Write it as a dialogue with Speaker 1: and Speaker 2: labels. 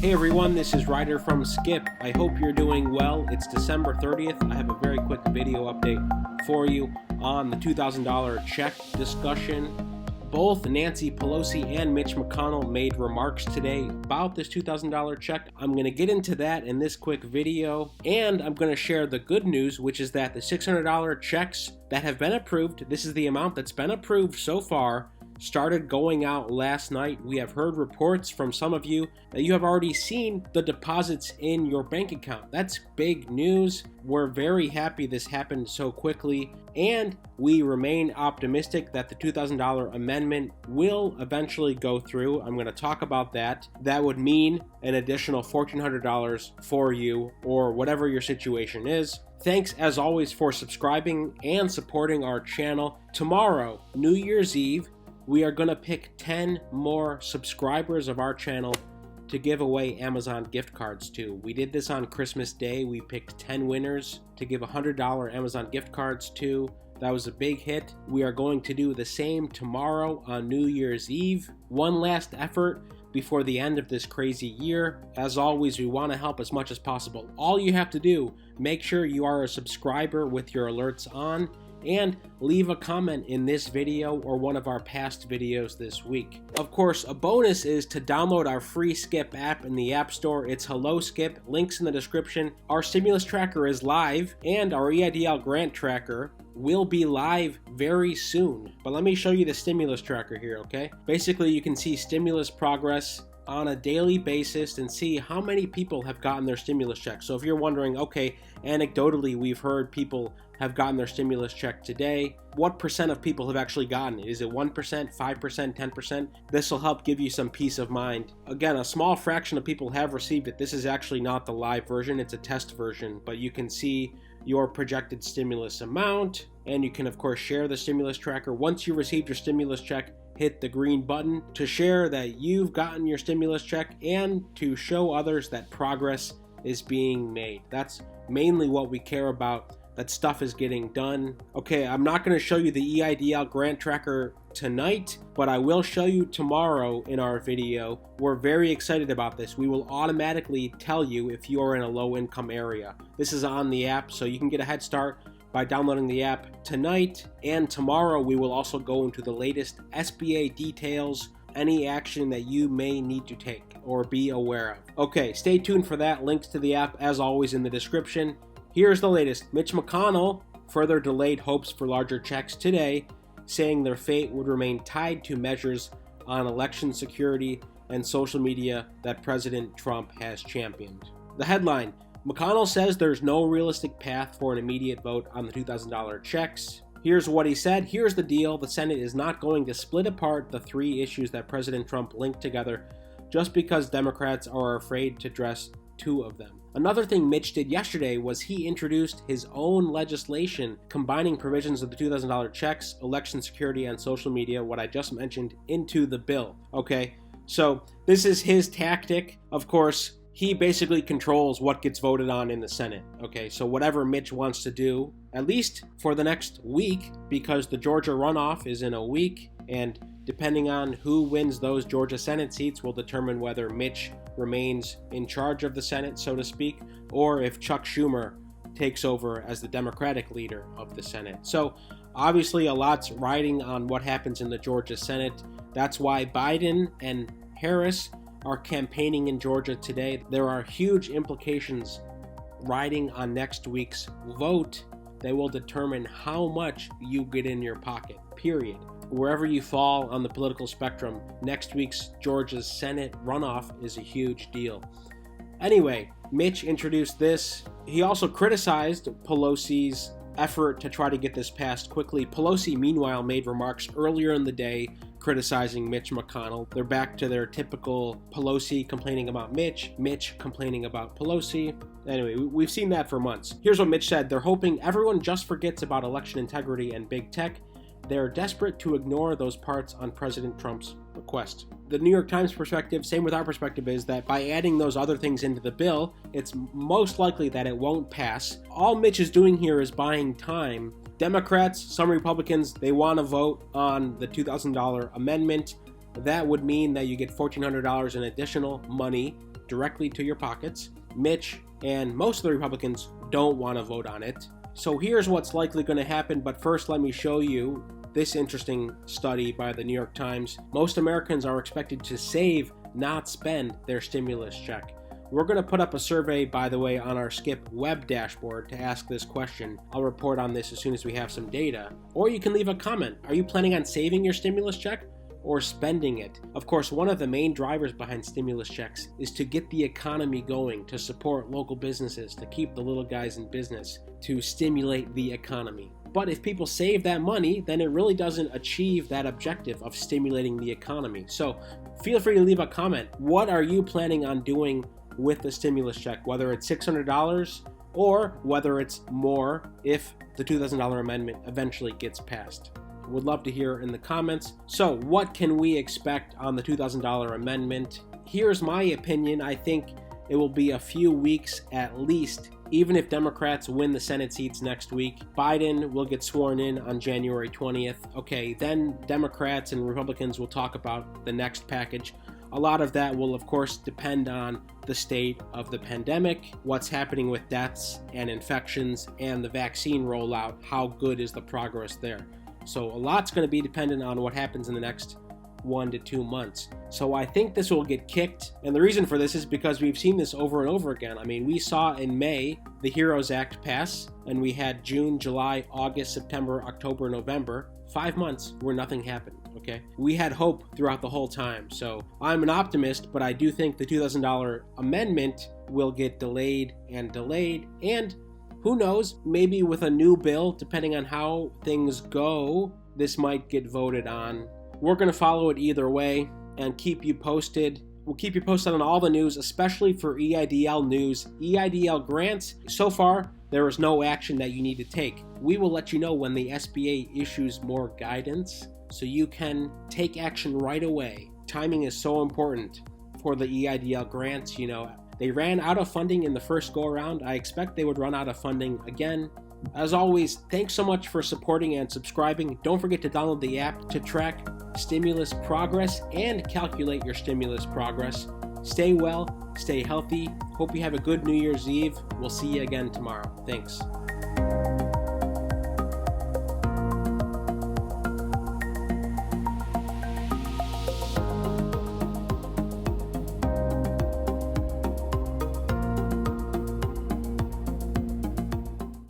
Speaker 1: Hey everyone, this is Ryder from Skip. I hope you're doing well. It's December 30th. I have a very quick video update for you on the $2,000 check discussion. Both Nancy Pelosi and Mitch McConnell made remarks today about this $2,000 check. I'm going to get into that in this quick video, and I'm going to share the good news, which is that the $600 checks that have been approved, this is the amount that's been approved so far, started going out last night. We have heard reports from some of you that you have already seen the deposits in your bank account. That's big news. We're very happy this happened so quickly, and we remain optimistic that the $2,000 amendment will eventually go through. I'm going to talk about that. That would mean an additional $1,400 for you, or whatever your situation is. Thanks as always for subscribing and supporting our channel. Tomorrow, New Year's Eve, we are going to pick 10 more subscribers of our channel to give away Amazon gift cards to. We did this on Christmas Day. We picked 10 winners to give $100 Amazon gift cards to. That was a big hit. We are going to do the same tomorrow on New Year's Eve. One last effort before the end of this crazy year. As always, we want to help as much as possible. All you have to do, make sure you are a subscriber with your alerts on, and leave a comment in this video or one of our past videos this week. Of course, a bonus is to download our free Skip app in the App Store. It's Hello Skip, links in the description. Our stimulus tracker is live, and our EIDL grant tracker will be live very soon. But let me show you the stimulus tracker here, okay? Basically, you can see stimulus progress on a daily basis and see how many people have gotten their stimulus check. So if you're wondering, okay, anecdotally, we've heard people have gotten their stimulus check today. What percent of people have actually gotten it? Is it 1%, 5%, 10%? This will help give you some peace of mind. Again, a small fraction of people have received it. This is actually not the live version, it's a test version, but you can see your projected stimulus amount, and you can of course share the stimulus tracker. Once you received your stimulus check, hit the green button to share that you've gotten your stimulus check and to show others that progress is being made. That's mainly what we care about, that stuff is getting done. Okay, I'm not going to show you the EIDL grant tracker tonight, but I will show you tomorrow in our video. We're very excited about this. We will automatically tell you if you are in a low income area. This is on the app, so you can get a head start by downloading the app tonight, and tomorrow we will also go into the latest SBA details, any action that you may need to take or be aware of. Okay, stay tuned for that. Links to the app, as always, in the description. Here's the latest. Mitch McConnell further delayed hopes for larger checks today, saying their fate would remain tied to measures on election security and social media that President Trump has championed. The headline: McConnell says there's no realistic path for an immediate vote on the $2,000 checks. Here's what he said. Here's the deal. The Senate is not going to split apart the three issues that President Trump linked together just because Democrats are afraid to address two of them. Another thing Mitch did yesterday was he introduced his own legislation combining provisions of the $2,000 checks, election security, and social media, what I just mentioned, into the bill. Okay, so this is his tactic. Of course, he basically controls what gets voted on in the Senate. Okay, so whatever Mitch wants to do, at least for the next week, because the Georgia runoff is in a week, and depending on who wins those Georgia Senate seats will determine whether Mitch remains in charge of the Senate, so to speak, or if Chuck Schumer takes over as the Democratic leader of the Senate. So obviously a lot's riding on what happens in the Georgia Senate. That's why Biden and Harris are campaigning in Georgia today. There are huge implications riding on next week's vote. They will determine how much you get in your pocket, period. Wherever you fall on the political spectrum, next week's Georgia's Senate runoff is a huge deal. Anyway, Mitch introduced this. He also criticized Pelosi's effort to try to get this passed quickly. Pelosi, meanwhile, made remarks earlier in the day criticizing Mitch McConnell. They're back to their typical Pelosi complaining about Mitch, Mitch complaining about Pelosi. Anyway, we've seen that for months. Here's what Mitch said. They're hoping everyone just forgets about election integrity and big tech. They're desperate to ignore those parts on President Trump's request. The New York Times perspective, same with our perspective, is that by adding those other things into the bill, it's most likely that it won't pass. All Mitch is doing here is buying time. Democrats, some Republicans, they want to vote on the $2,000 amendment. That would mean that you get $1,400 in additional money directly to your pockets. Mitch and most of the Republicans don't want to vote on it. So here's what's likely going to happen, but first let me show you this interesting study by the New York Times. Most Americans are expected to save, not spend, their stimulus check. We're going to put up a survey, by the way, on our Skip web dashboard to ask this question. I'll report on this as soon as we have some data. Or you can leave a comment. Are you planning on saving your stimulus check or spending it? Of course, one of the main drivers behind stimulus checks is to get the economy going, to support local businesses, to keep the little guys in business, to stimulate the economy. But if people save that money, then it really doesn't achieve that objective of stimulating the economy. So feel free to leave a comment. What are you planning on doing with the stimulus check, whether it's $600 or whether it's more if the $2,000 amendment eventually gets passed? Would love to hear in the comments. So what can we expect on the $2,000 amendment? Here's my opinion. I think it will be a few weeks at least. Even if Democrats win the Senate seats next week, Biden will get sworn in on January 20th. Okay, then Democrats and Republicans will talk about the next package. A lot of that will, of course, depend on the state of the pandemic, what's happening with deaths and infections, and the vaccine rollout. How good is the progress there? So a lot's going to be dependent on what happens in the next 1 to 2 months. So I think this will get kicked. And the reason for this is because we've seen this over and over again. I mean, we saw in May the HEROES Act pass, and we had June, July, August, September, October, November, 5 months where nothing happened. Okay, we had hope throughout the whole time. So I'm an optimist, but I do think the $2,000 amendment will get delayed. And who knows, maybe with a new bill, depending on how things go, this might get voted on. We're going to follow it either way and keep you posted. We'll keep you posted on all the news, especially for EIDL news. EIDL grants, so far, there is no action that you need to take. We will let you know when the SBA issues more guidance so you can take action right away. Timing is so important for the EIDL grants. You know, they ran out of funding in the first go around. I expect they would run out of funding again. As always, thanks so much for supporting and subscribing. Don't forget to download the app to track stimulus progress and calculate your stimulus progress. Stay well, stay healthy. Hope you have a good New Year's Eve. We'll see you again tomorrow. Thanks.